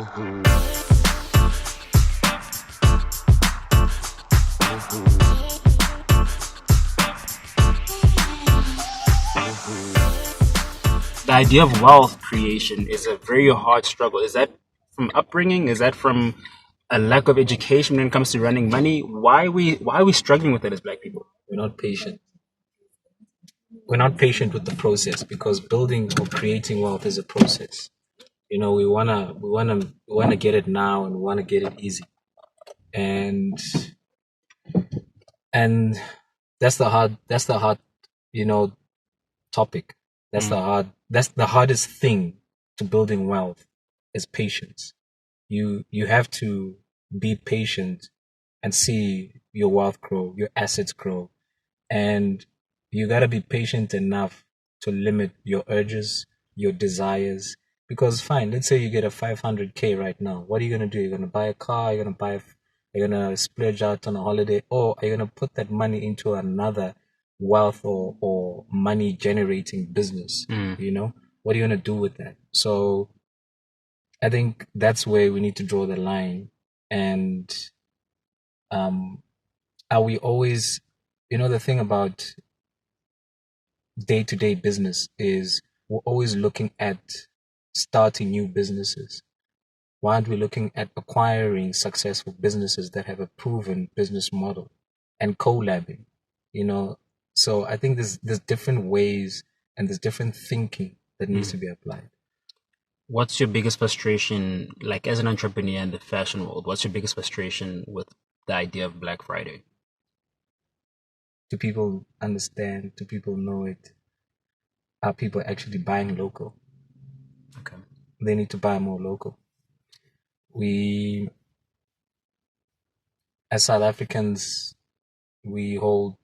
The idea of wealth creation is a very hard struggle. Is that from upbringing? Is that from a lack of education when it comes to running money? Why are we struggling with it as Black people? We're not patient. We're not patient with the process, because building or creating wealth is a process. We wanna get it now, and we wanna get it easy, and and that's the hard topic. That's the hardest thing to building wealth, is patience. You have to be patient and see your wealth grow, your assets grow, and you got to be patient enough to limit your urges, your desires. Because fine, let's say you get a 500K right now. What are you going to do? You're going to buy a car, you're going to splurge out on a holiday, or are you going to put that money into another wealth or money generating business? What are you going to do with that? So I think that's where we need to draw the line. And are we always, the thing about day-to-day business is we're always looking at starting new businesses. Why aren't we looking at acquiring successful businesses that have a proven business model and collabing? So I think there's different ways and there's different thinking that needs to be applied. What's your biggest frustration, like as an entrepreneur in the fashion world? What's your biggest frustration with the idea of Black Friday? Do people understand? Do people know it? Are people actually buying local? Okay. They need to buy more local. We, as South Africans, we hold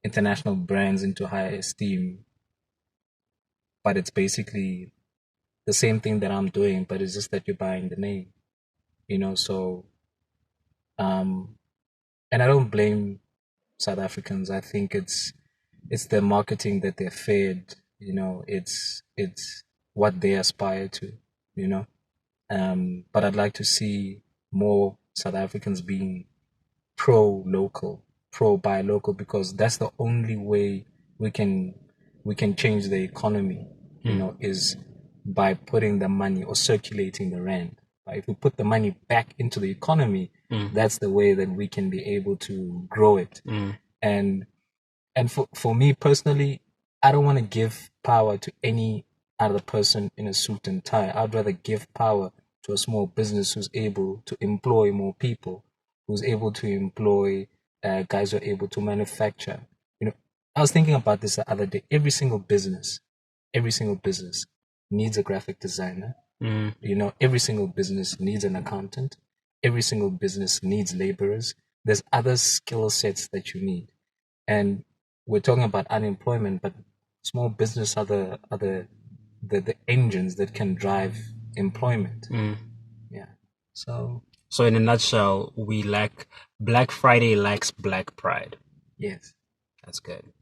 international brands into high esteem, but it's basically the same thing that I'm doing, but it's just that you're buying the name, so, and I don't blame South Africans. I think it's the marketing that they're fed, it's what they aspire to, but I'd like to see more South Africans being pro-local, pro-buy local, because that's the only way we can change the economy, is by putting the money or circulating the rand. If we put the money back into the economy, that's the way that we can be able to grow it. And for me personally, I don't want to give power to any other person in a suit and tie. I'd rather give power to a small business who's able to employ more people, who's able to employ guys who are able to manufacture. I was thinking about this the other day. Every single business needs a graphic designer. Every single business needs an accountant. Every single business needs laborers. There's other skill sets that you need. And we're talking about unemployment, but small business are the engines that can drive employment. Yeah. So in a nutshell, Black Friday lacks Black pride. Yes. That's good.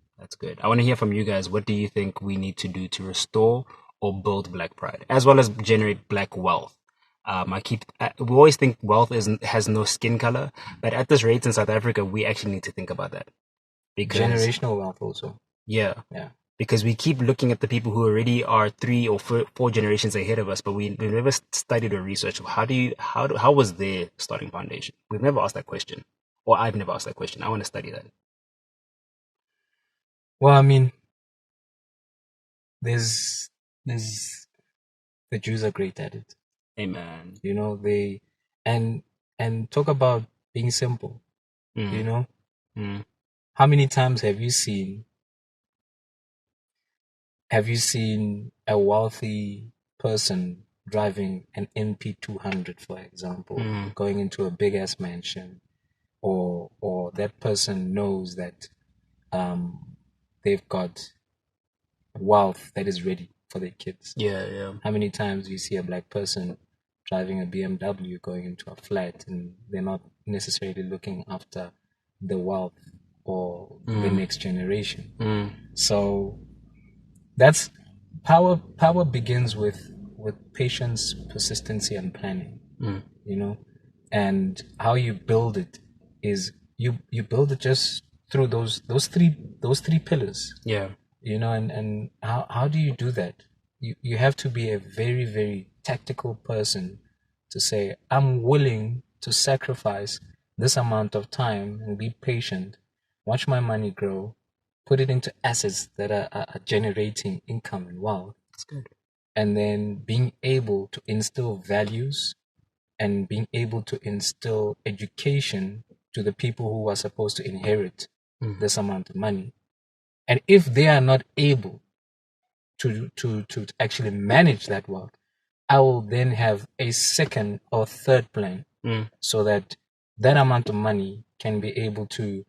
I want to hear from you guys. What do you think we need to do to restore or build Black pride, as well as generate Black wealth? We always think wealth has no skin color, but at this rate in South Africa, we actually need to think about that. Because generational wealth also. Yeah. Because we keep looking at the people who already are 3 or 4 generations ahead of us, but we never studied or researched how was their starting foundation. We've never asked that question, or I've never asked that question. I want to study that. Well, I mean, there's the Jews are great at it. Amen. They and talk about being simple. How many times have you seen a wealthy person driving an MP200, for example, going into a big ass mansion, or that person knows that they've got wealth that is ready for their kids? Yeah. How many times do you see a Black person driving a BMW going into a flat, and they're not necessarily looking after the wealth or the next generation? So that's power begins with patience, persistency, and planning. you know. And how you build it is you build it just through those three pillars, Yeah. you know. And how do you do that? You have to be a very, very tactical person to say, I'm willing to sacrifice this amount of time and be patient, watch my money grow, put it into assets that are generating income and wealth, That's good. and then being able to instill values and being able to instill education to the people who are supposed to inherit this amount of money. And if they are not able to actually manage that wealth, I will then have a second or third plan so that that amount of money can be able to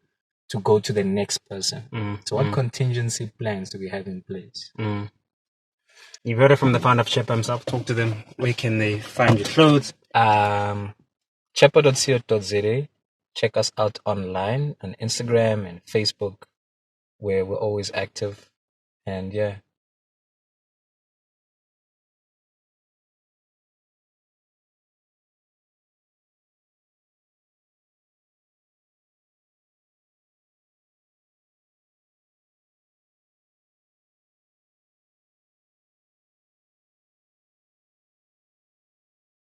go to the next person. So what contingency plans do we have in place? You've heard it from the founder of Chepa himself. Talk to them. Where can they find your clothes? Chepa.co.za. Check us out online on Instagram and Facebook, where we're always active. And yeah,